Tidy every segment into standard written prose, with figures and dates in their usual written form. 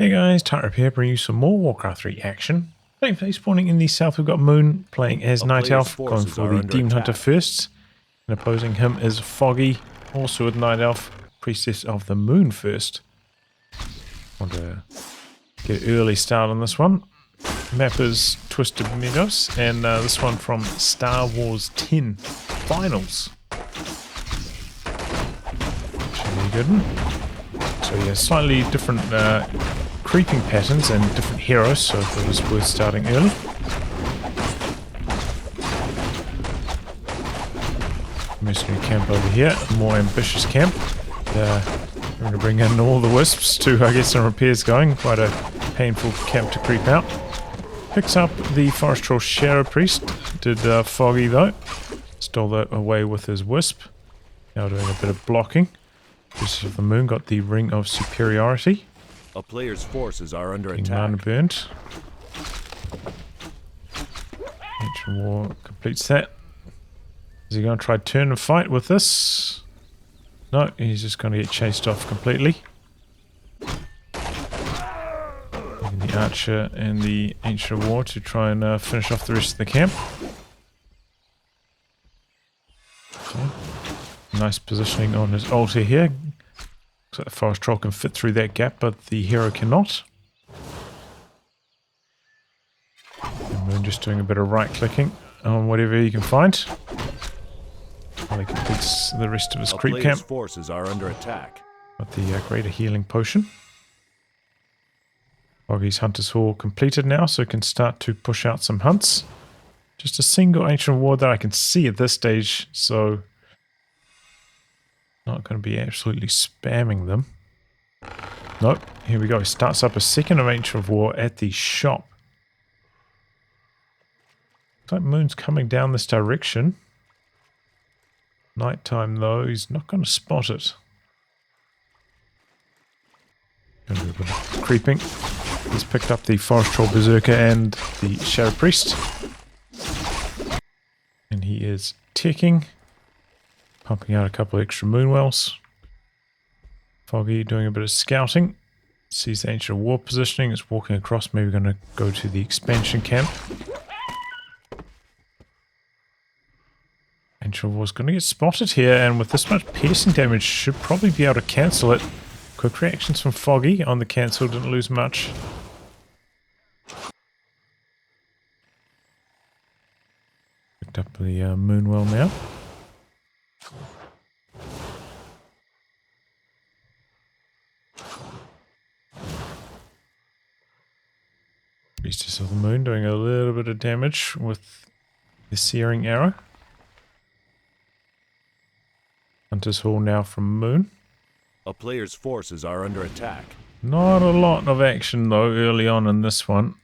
Hey guys, Tyrup here, bringing you some more Warcraft 3 action. Playing face spawning in the south, we've got Moon playing as Night Elf, going for the Demon Hunter first. And opposing him is Foggy, also with Night Elf, Priestess of the Moon first. Want to get an early start on this one. Map is Twisted Meadows, and this one from Star Wars 10 Finals. Should be a good one. So yeah, slightly different creeping patterns and different heroes, so I thought it was worth starting early. Mercenary camp over here, a more ambitious camp. We're going to bring in all the wisps to get some repairs going. Quite a painful camp to creep out. Picks up the Forest Troll Shadow Priest. Did Foggy though. Stole that away with his wisp. Now doing a bit of blocking. Priestess of the Moon got the Ring of Superiority. A player's forces are under Getting attack. mana burnt. Ancient War completes that. Is he going to try turn and fight with this? No, he's just going to get chased off completely. Using the Archer and the Ancient War to try and finish off the rest of the camp. Okay. Nice positioning on his altar here. Looks like the Forest Troll can fit through that gap, but the hero cannot. And Moon just doing a bit of right-clicking on whatever he can find. While he completes the rest of his creep camp. Forces are under attack. Got the greater healing potion. Foggy's Hunter's Hall completed now, so can start to push out some hunts. Just a single Ancient Ward that I can see at this stage, so not going to be absolutely spamming them. Nope, here we go. Starts up a second of Ancient War at the shop. Looks like Moon's coming down this direction. Nighttime though, he's not going to spot it. Going to do a bit of creeping. He's picked up the Forest Troll Berserker and the Shadow Priest. And he is ticking. Pumping out a couple extra Moonwells. Foggy doing a bit of scouting. Sees the Ancient War positioning. Is walking across. Maybe going to go to the expansion camp. Ancient War's going to get spotted here, and with this much piercing damage, should probably be able to cancel it. Quick reactions from Foggy on the cancel, didn't lose much. Picked up the Moonwell now. Priestess of the Moon doing a little bit of damage with the Searing Arrow. Hunter's Hall now from Moon. A player's forces are under attack. Not a lot of action though early on in this one.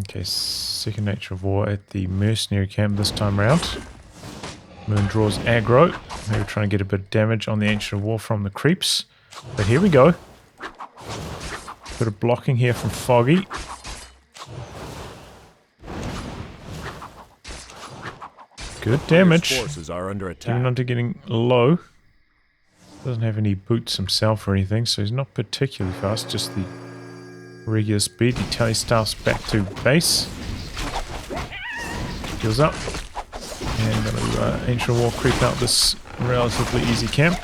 Okay, second Nature of War at the Mercenary camp this time round. Moon draws aggro. Maybe trying to get a bit of damage on the Ancient of War from the creeps. But here we go. Bit of blocking here from Foggy. Good damage. Forces are under attack. Demon Hunter getting low. Doesn't have any boots himself or anything, so he's not particularly fast, just the regular speed. He telestaffs back to base. Heals up. And going to Ancient War creep out this relatively easy camp.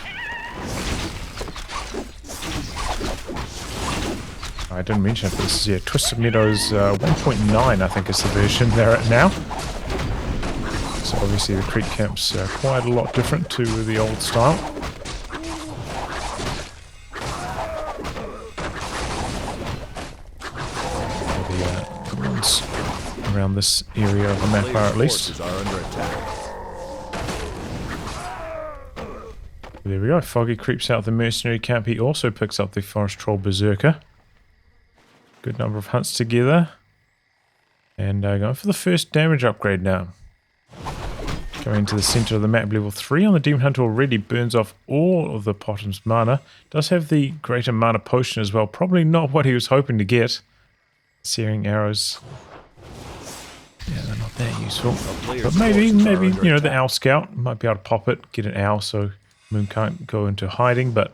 I didn't mention it, but this is Twisted Meadows 1.9, I think is the version they're at now. So obviously the creep camp's quite a lot different to the old style. The ones around this area of the map are at least. There we go. Foggy creeps out the Mercenary camp. He also picks up the Forest Troll Berserker. Good number of hunts together. And going for the first damage upgrade now. Going to the center of the map, level 3 on the Demon Hunter already burns off all of the Potham's mana. Does have the greater mana potion as well. Probably not what he was hoping to get. Searing arrows. Yeah, they're not that useful. player's But maybe, forces are under you know, the attack. Owl Scout might be able to pop it, get an owl so Moon can't go into hiding, but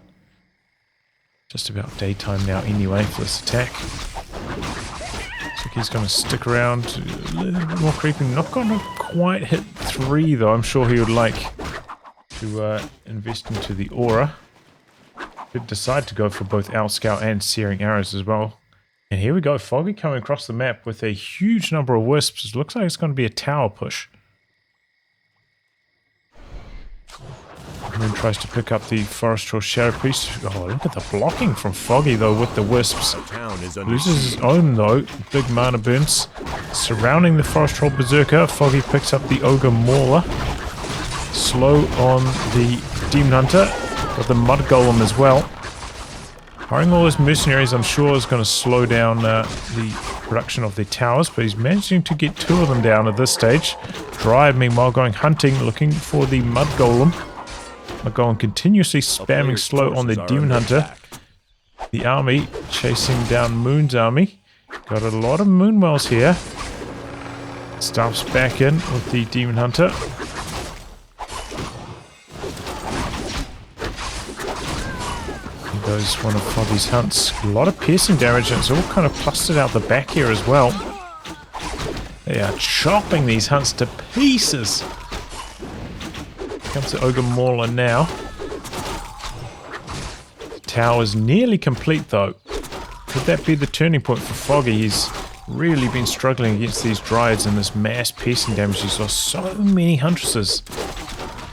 just about daytime now anyway for this attack. Looks like he's going to stick around a little bit more creeping. Not going to quite hit 3 though. I'm sure he would like to invest into the aura. Could decide to go for both Owl Scout and Searing Arrows as well. And here we go, Foggy coming across the map with a huge number of wisps. It looks like it's going to be a tower push. Moon tries to pick up the Forest Troll Shadow Priest. Oh, look at the blocking from Foggy though with the wisps. Town is under Loses siege. his own though. Big mana burns. Surrounding the Forest Troll Berserker, Foggy picks up the Ogre Mauler. Slow on the Demon Hunter. Got the Mud Golem as well. Hiring all those mercenaries, I'm sure, is going to slow down the production of the towers, but he's managing to get 2 of them down at this stage. Dryad, meanwhile, going hunting, looking for the Mud Golem. Mud Golem continuously spamming player's slow on the forces are Demon under Hunter. attack. The army chasing down Moon's army. Got a lot of Moonwells here. Stops back in with the Demon Hunter. Goes one of Foggy's hunts. A lot of piercing damage, and it's all kind of clustered out the back here as well. They are chopping these hunts to pieces. Comes the Ogre Mauler now. Tower's nearly complete though. Could that be the turning point for Foggy? He's really been struggling against these Dryads and this mass piercing damage. He's lost so many huntresses.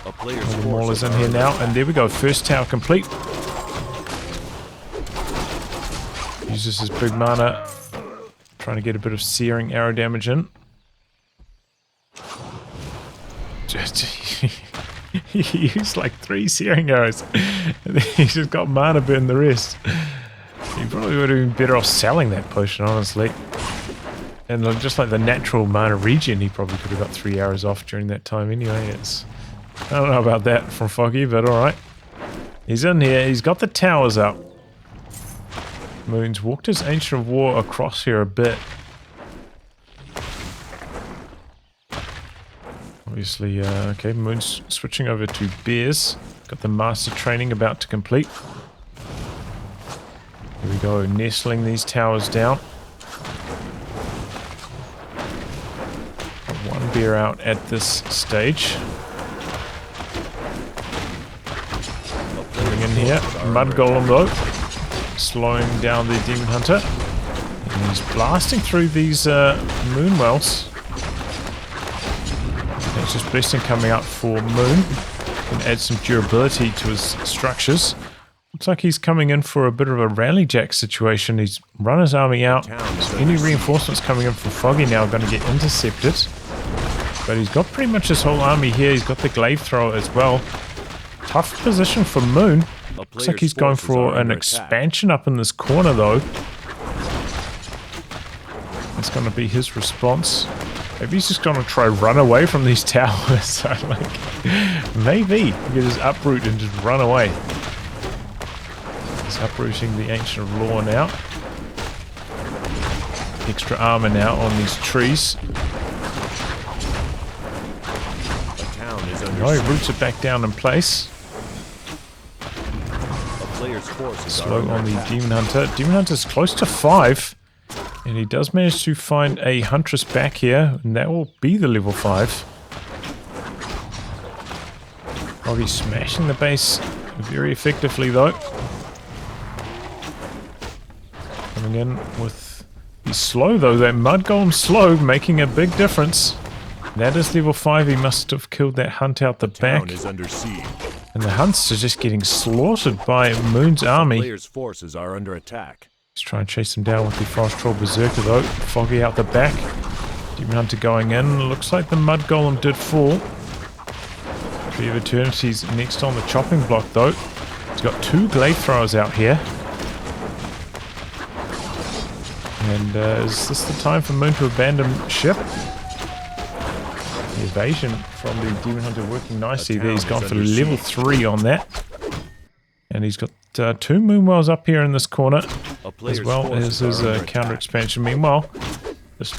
A player's Ogre Mauler's forces in are here under now, attack. and there we go. First tower complete. Uses his big mana, trying to get a bit of searing arrow damage in. He used like 3 searing arrows. And then he just got mana burn the rest. He probably would have been better off selling that potion, honestly. And just like the natural mana regen, he probably could have got 3 arrows off during that time anyway. I don't know about that from Foggy, but alright. He's in here, he's got the towers up. Moon's walked his Ancient of War across here a bit. Obviously, okay, Moon's switching over to Bears. Got the Master Training about to complete. Here we go, nestling these towers down. Got 1 bear out at this stage. Coming in here, Mud Golem though. Slowing down the Demon Hunter. And he's blasting through these Moonwells. There's just blessing coming up for Moon. Can add some durability to his structures. Looks like he's coming in for a bit of a rally jack situation. He's run his army out. So any reinforcements coming in from Foggy now are going to get intercepted. But he's got pretty much his whole army here. He's got the glaive thrower as well. Tough position for Moon. Looks like he's going for an expansion up in this corner though. That's going to be his response. Maybe he's just going to try run away from these towers. Maybe he could just uproot and just run away. He's uprooting the Ancient of Law now. Extra armor now on these trees. Oh, he roots it back down in place. Slow on the Demon Hunter. Demon Hunter's close to 5. And he does manage to find a Huntress back here. And that will be the level 5. Foggy smashing the base very effectively though. Coming in with the slow though. That Mud Golem slow making a big difference. That is level 5. He must have killed that hunt out the back. Is under siege. And the hunts are just getting slaughtered by Moon's army. Player's forces are under attack. Let's try and chase him down with the Forest Troll Berserker though. Foggy out the back. Demon Hunter going in. Looks like the Mud Golem did fall. Tree of Eternity's next on the chopping block though. He's got 2 glaive throwers out here. And is this the time for Moon to abandon ship? The evasion from the Demon Hunter working nicely there. He's gone for level 3 on that. And he's got 2 Moonwells up here in this corner, as well as his counter expansion. Meanwhile, this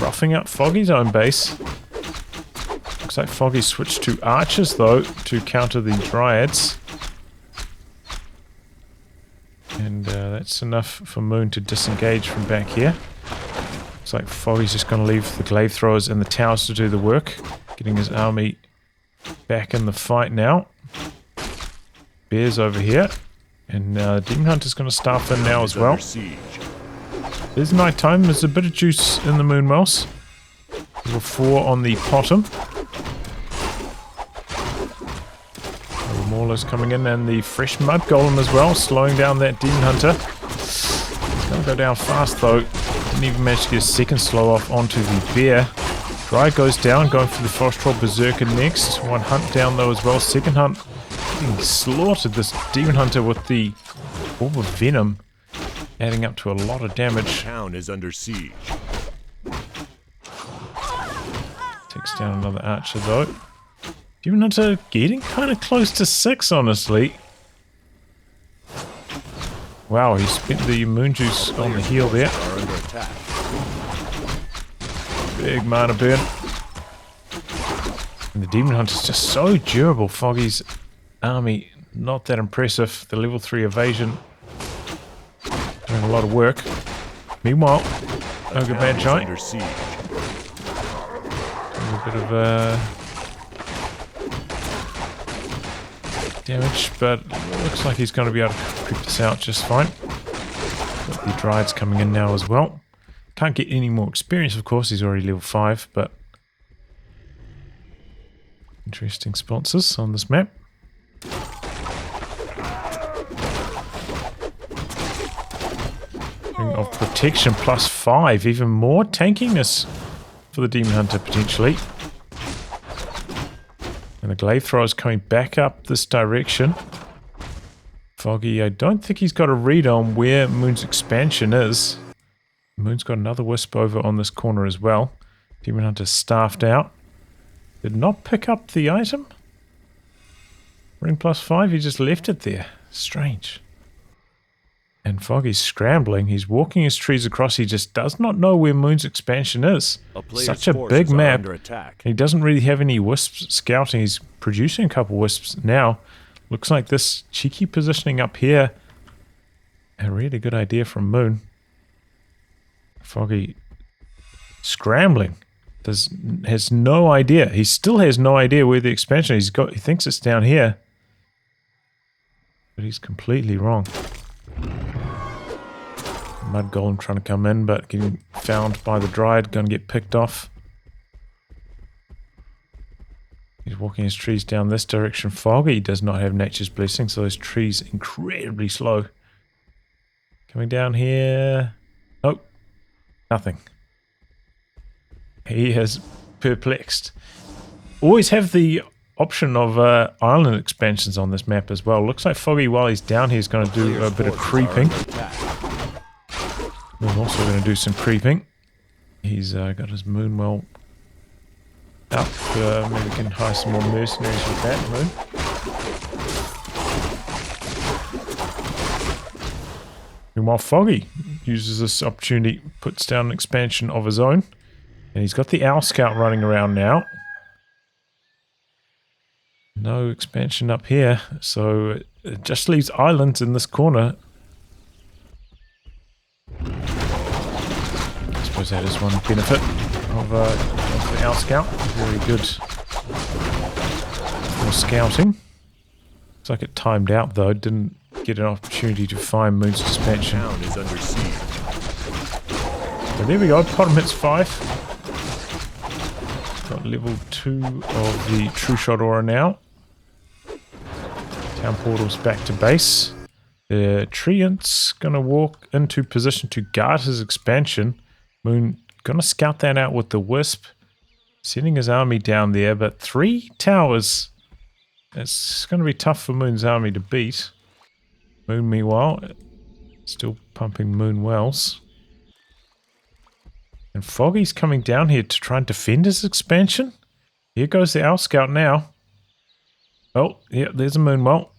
roughing up Foggy's own base. Looks like Foggy switched to archers, though, to counter the dryads. And that's enough for Moon to disengage from back here. Looks like Foggy's just going to leave the glaive throwers and the towers to do the work. Getting his army back in the fight now. Bear's over here. And Demon Hunter's going to staff in now as well. There's nighttime. There's a bit of juice in the Moon Wells. Level 4 on the bottom. Maulers coming in, and the fresh mud golem as well, slowing down that Demon Hunter. He's going to go down fast though. Didn't even manage to get a second slow off onto the bear. Dryad goes down, going for the Frost Troll Berserker next. One hunt down though as well. Second hunt getting slaughtered. This Demon Hunter with the Orb of Venom, adding up to a lot of damage. Town is under siege. Takes down another archer though. Demon Hunter getting kind of close to 6, honestly. Wow, he spent the moon juice on the heel there. Big mana burn. And the Demon Hunter's just so durable. Foggy's army, not that impressive. The level 3 evasion doing a lot of work. Meanwhile, Ogre Magi. A bit of damage, but it looks like he's going to be able to creep this out just fine. Got the Dryads coming in now as well. Can't get any more experience, of course. He's already level 5, but interesting sponsors on this map. Ring of Protection plus 5, even more tankiness for the Demon Hunter potentially. And the glaive thrower is coming back up this direction. Foggy, I don't think he's got a read on where Moon's expansion is. Moon's got another wisp over on this corner as well. Demon Hunter staffed out. Did not pick up the item. Ring plus 5, he just left it there. Strange. And Foggy's scrambling. He's walking his trees across. He just does not know where Moon's expansion is. Such a big map. He doesn't really have any wisps scouting. He's producing a couple wisps now. Looks like this cheeky positioning up here, a really good idea from Moon. Foggy scrambling. Has no idea. He still has no idea where the expansion is. He thinks it's down here. But he's completely wrong. Mud Golem trying to come in, but getting found by the Dryad, going to get picked off. He's walking his trees down this direction. Foggy does not have Nature's Blessing, so those trees incredibly slow. Coming down here. Oh, nothing. He is perplexed. Always have the option of island expansions on this map as well. Looks like Foggy, while he's down here, is going to do a bit of creeping. We're also going to do some creeping. He's got his Moonwell up. Maybe we can hire some more mercenaries with that Moon. Meanwhile, Foggy uses this opportunity, puts down an expansion of his own. And he's got the Owl Scout running around now. No expansion up here, so it just leaves islands in this corner. I suppose that is one benefit of the Owl Scout. Very good for scouting. Looks like it timed out though. Didn't get an opportunity to find Moon's expansion. Is under siege. So there we go. Bottom hits 5. Got level 2 of the True Shot Aura now. Town portal's back to base. The Treant's gonna walk into position to guard his expansion. Moon gonna scout that out with the Wisp. Sending his army down there, but 3 towers. It's gonna be tough for Moon's army to beat. Moon, meanwhile, still pumping Moon Wells. And Foggy's coming down here to try and defend his expansion. Here goes the Owl Scout now. Oh, yeah, there's a Moonwell.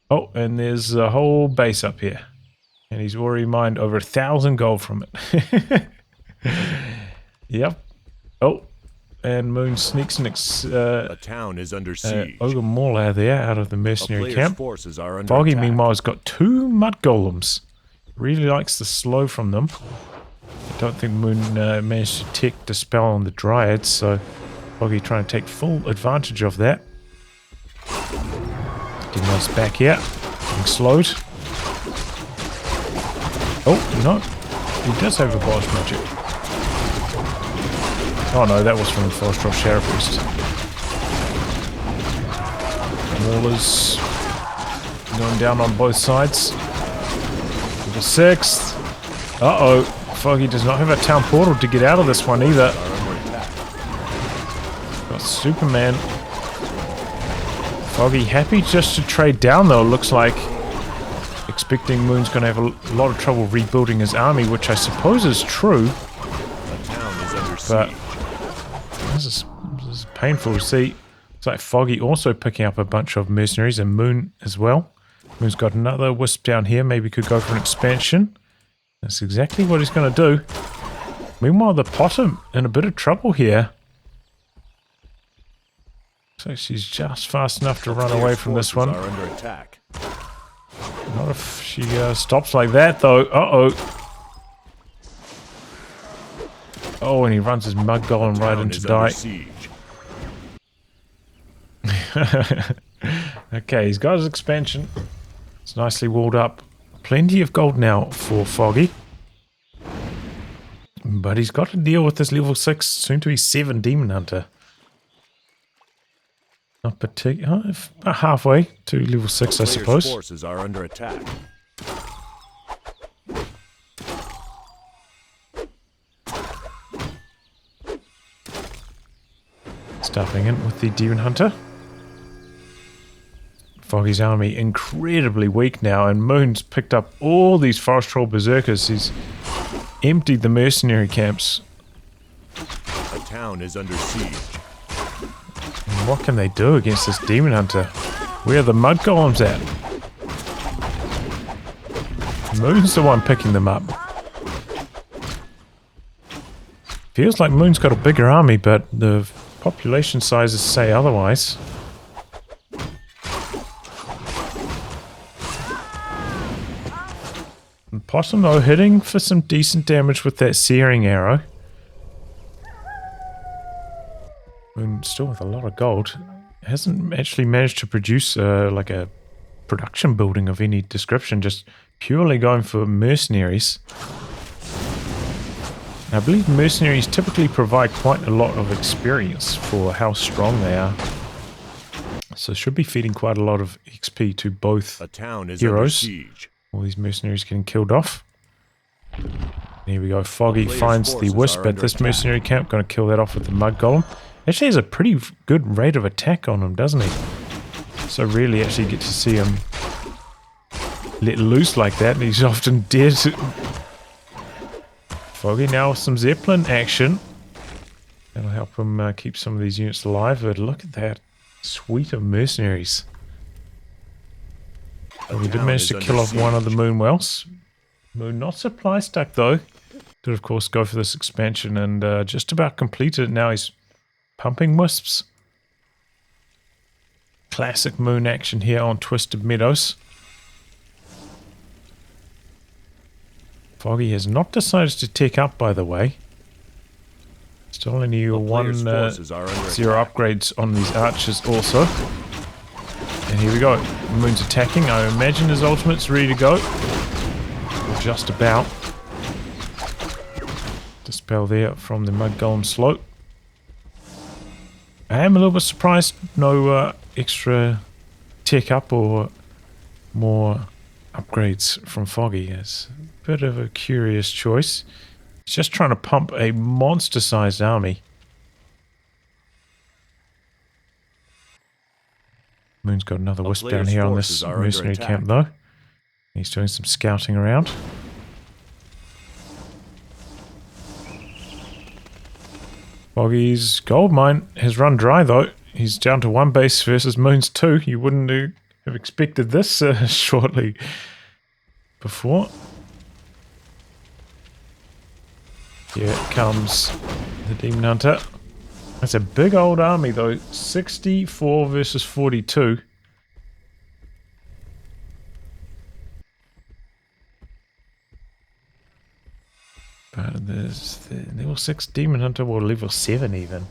Oh, and there's a whole base up here. And he's already mined over 1,000 gold from it. Yep. Oh, and Moon sneaks an A town is under siege. Ogre Mauler there out of the A mercenary player's camp. forces are under Foggy, attack. meanwhile, has got 2 mud golems. Really likes the slow from them. I don't think Moon managed to take Dispel on the Dryads, so Foggy trying to take full advantage of that. Getting us back here. Getting slowed. Oh, no. He does have abolish magic. Oh no, that was from the Forest Rock Shadow Priest. Maulers going down on both sides. To the 6th. Uh-oh. Foggy does not have a town portal to get out of this one either. Got Superman. Foggy happy just to trade down though, looks like. Expecting Moon's going to have a lot of trouble rebuilding his army, which I suppose is true. But this is painful to see. It's like Foggy also picking up a bunch of mercenaries and Moon as well. Moon's got another wisp down here, maybe could go for an expansion. That's exactly what he's going to do. Meanwhile, the Potter in a bit of trouble here. So she's just fast enough to run away from this one. Not if she stops like that, though. Uh-oh. Oh, and he runs his mud golem right into die. Okay, he's got his expansion. It's nicely walled up. Plenty of gold now for Foggy. But he's got to deal with this level 6, soon to be 7 Demon Hunter. Not particularly, about halfway to level 6, I suppose. Forces are under attack. Stuffing in with the Demon Hunter. Foggy's army incredibly weak now, and Moon's picked up all these Forest Troll Berserkers. He's emptied the mercenary camps. A town is under siege. And what can they do against this Demon Hunter? Where are the mud golems at? Moon's the one picking them up. Feels like Moon's got a bigger army, but the population sizes say otherwise. And Possum though hitting for some decent damage with that searing arrow. Moon still with a lot of gold. Hasn't actually managed to produce like a production building of any description, just purely going for mercenaries. I believe mercenaries typically provide quite a lot of experience for how strong they are. So should be feeding quite a lot of XP to both a town is heroes. Under siege. All these mercenaries getting killed off. Here we go. Foggy finds the wisp at this mercenary camp. Going to kill that off with the mud golem. Actually has a pretty good rate of attack on him, doesn't he? So rarely actually get to see him let loose like that. And he's often dead. Foggy now with some Zeppelin action. That'll help him keep some of these units alive. But look at that suite of mercenaries. Well, we did manage to kill off one of the Moonwells. Moon not supply stuck though. Did of course go for this expansion and just about completed it. Now he's pumping wisps. Classic Moon action here on Twisted Meadows. Foggy has not decided to tick up, by the way. Still only need 1 0 upgrades on these archers also. And here we go. Moon's attacking. I imagine his ultimate's ready to go. Or just about. Dispel there from the Mud Golem slope. I am a little bit surprised no extra tick up or more upgrades from Foggy. It's a bit of a curious choice. He's just trying to pump a monster-sized army. Moon's got another wisp down here on this mercenary camp though. He's doing some scouting around. Foggy's gold mine has run dry though. He's down to 1 base versus Moon's 2. You wouldn't have expected this shortly before. Here comes the Demon Hunter. That's a big old army though. 64 versus 42. But there's the level 6 Demon Hunter, or level 7 even.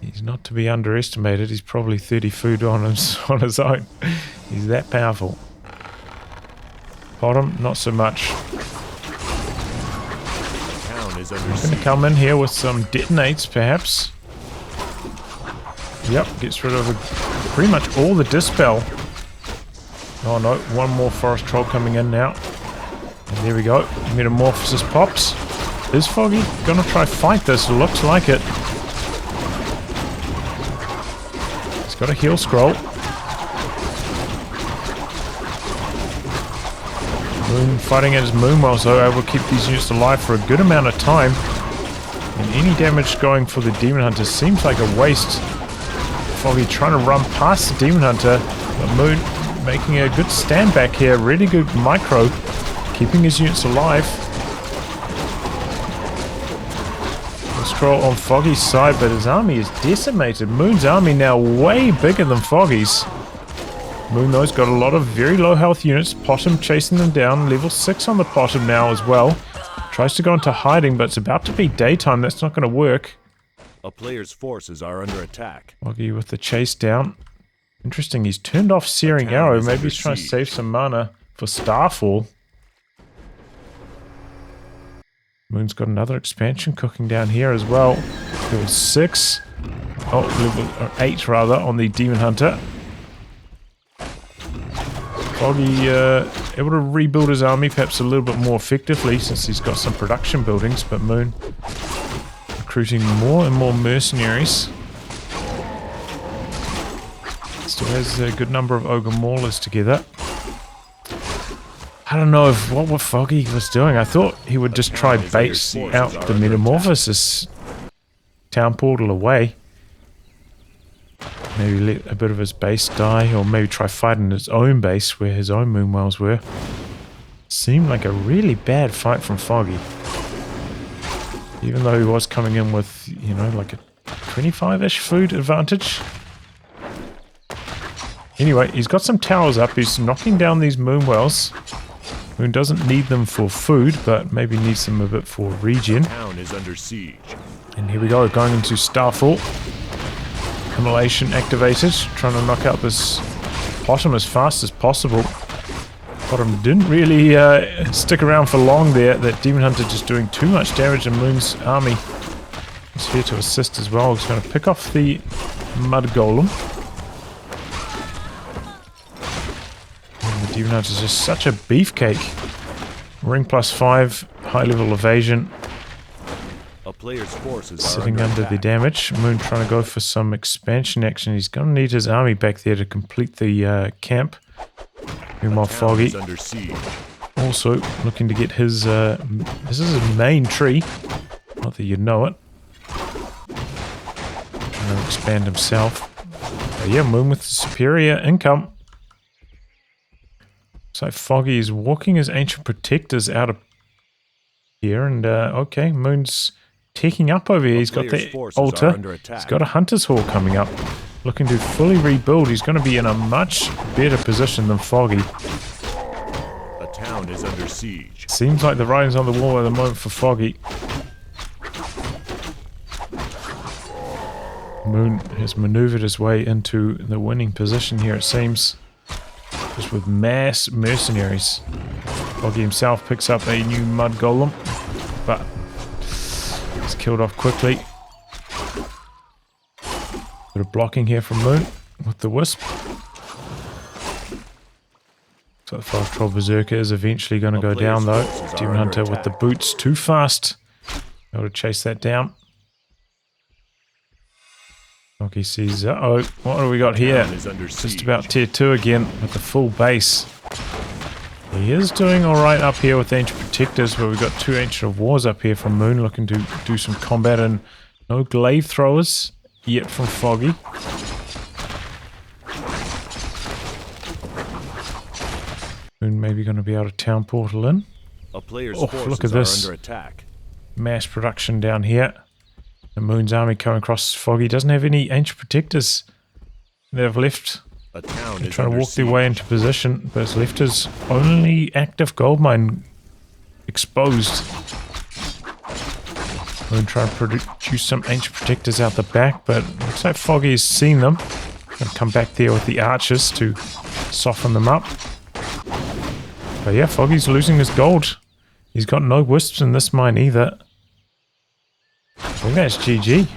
He's not to be underestimated. He's probably 30 food on his own. He's that powerful. Bottom, not so much. He's going to come in here with some detonates, perhaps. Yep, gets rid of pretty much all the dispel. Oh no, one more forest troll coming in now. And there we go. Metamorphosis pops. Is Foggy gonna try fight this? Looks like it. He's got a heal scroll. Moon fighting at his Moonwells though, able to keep these units alive for a good amount of time. And any damage going for the Demon Hunter seems like a waste. Foggy trying to run past the Demon Hunter, but Moon making a good stand back here. Really good micro. Keeping his units alive. Scroll on Foggy's side, but his army is decimated. Moon's army now way bigger than Foggy's. Moon though's got a lot of very low health units. Possum chasing them down. Level 6 on the Possum now as well. Tries to go into hiding, but it's about to be daytime. That's not going to work. A player's forces are under attack. Foggy with the chase down. Interesting, he's turned off Searing Arrow. Maybe he's trying to save some mana for Starfall. Moon's got another expansion cooking down here as well. Level 6. Oh, level 8 rather on the Demon Hunter. Foggy able to rebuild his army perhaps a little bit more effectively since he's got some production buildings, but Moon recruiting more and more mercenaries. Still has a good number of Ogre Maulers together. I don't know if what Foggy was doing. I thought he would just try base out the Metamorphosis town portal away. Maybe let a bit of his base die, or maybe try fighting his own base where his own Moonwells were. Seemed like a really bad fight from Foggy. Even though he was coming in with, you know, like a 25-ish food advantage. Anyway, he's got some towers up. He's knocking down these Moonwells. Moon doesn't need them for food, but maybe needs them a bit for regen. The town is under siege. And here we go, going into Starfall. Immolation activated, trying to knock out this Possum as fast as possible. Possum didn't really stick around for long there. That Demon Hunter just doing too much damage to Moon's army. He's here to assist as well. He's going to pick off the Mud Golem. Demon Hunter is just such a beefcake. Ring +5, high level evasion. A player's forces Sitting under the damage. Moon trying to go for some expansion action. He's going to need his army back there to complete the camp. Meanwhile, Foggy also looking to get his. This is his main tree. Not that you know it. Trying to expand himself. But yeah, Moon with superior income. So Foggy is walking his Ancient Protectors out of here, and okay, Moon's taking up over here. He's got the altar. He's got a Hunter's Hall coming up, looking to fully rebuild. He's going to be in a much better position than Foggy. The town is under siege. Seems like the writing's on the wall at the moment for Foggy. Moon has maneuvered his way into the winning position here, it seems. Just with mass mercenaries. Foggy himself picks up a new Mud Golem, but he's killed off quickly. Bit of blocking here from Moon with the Wisp. So the Forest Troll Berserker is eventually going to go down though. Demon Hunter with the boots too fast. Able to chase that down. Foggy sees, uh-oh, what do we got here? Just about tier 2 again with the full base. He is doing alright up here with Ancient Protectors, but we've got 2 Ancient of Wars up here from Moon looking to do some combat, and no glaive throwers yet from Foggy. Moon maybe going to be able to town portal in. A player's look at this. Under attack. mass production down here. The Moon's army coming across Foggy doesn't have any ancient protectors. They've left. A town They're is trying to under walk their way siege. into position, but it's left his only active gold mine exposed. Moon trying to produce some ancient protectors out the back, but looks like Foggy has seen them. Gonna come back there with the archers to soften them up. But yeah, Foggy's losing his gold. He's got no wisps in this mine either. I think that's GG.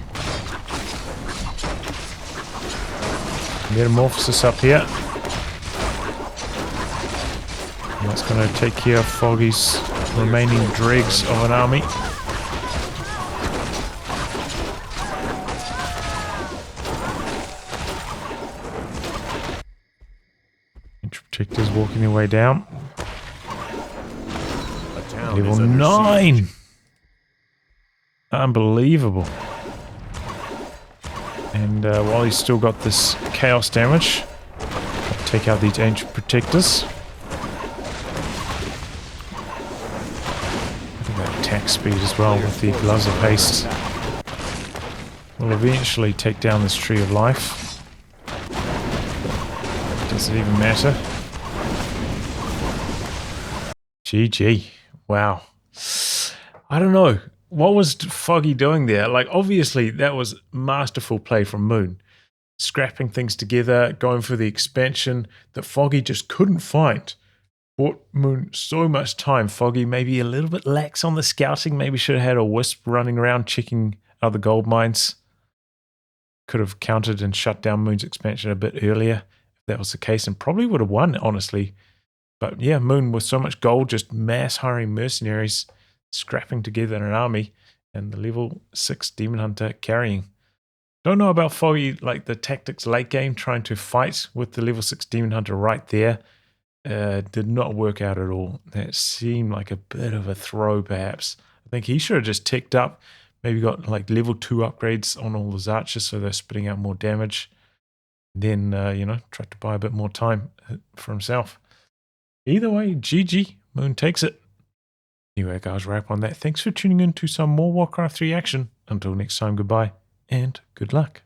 Metamorphosis up here. And that's going to take care of Foggy's remaining dregs of an army. Protectors walking their way down. A town Level is under 9! siege. Unbelievable. And while he's still got this chaos damage, I'll take out these ancient protectors. I think that attack speed as well with the gloves of haste will eventually take down this tree of life. Does it even matter? GG. Wow. I don't know. What was Foggy doing there? Like, obviously, that was masterful play from Moon. Scrapping things together, going for the expansion that Foggy just couldn't find. Bought Moon so much time. Foggy maybe a little bit lax on the scouting. Maybe should have had a wisp running around checking other gold mines. Could have countered and shut down Moon's expansion a bit earlier if that was the case, and probably would have won, honestly. But yeah, Moon with so much gold, just mass hiring mercenaries, scrapping together an army, and the level 6 Demon Hunter carrying. Don't know about Foggy, like the tactics late game, trying to fight with the level 6 Demon Hunter right there. Did not work out at all. That seemed like a bit of a throw, perhaps. I think he should have just ticked up, maybe got like level 2 upgrades on all his archers so they're spitting out more damage. Then, tried to buy a bit more time for himself. Either way, GG. Moon takes it. Anyway, guys, wrap on that. Thanks for tuning in to some more Warcraft 3 action. Until next time, goodbye and good luck.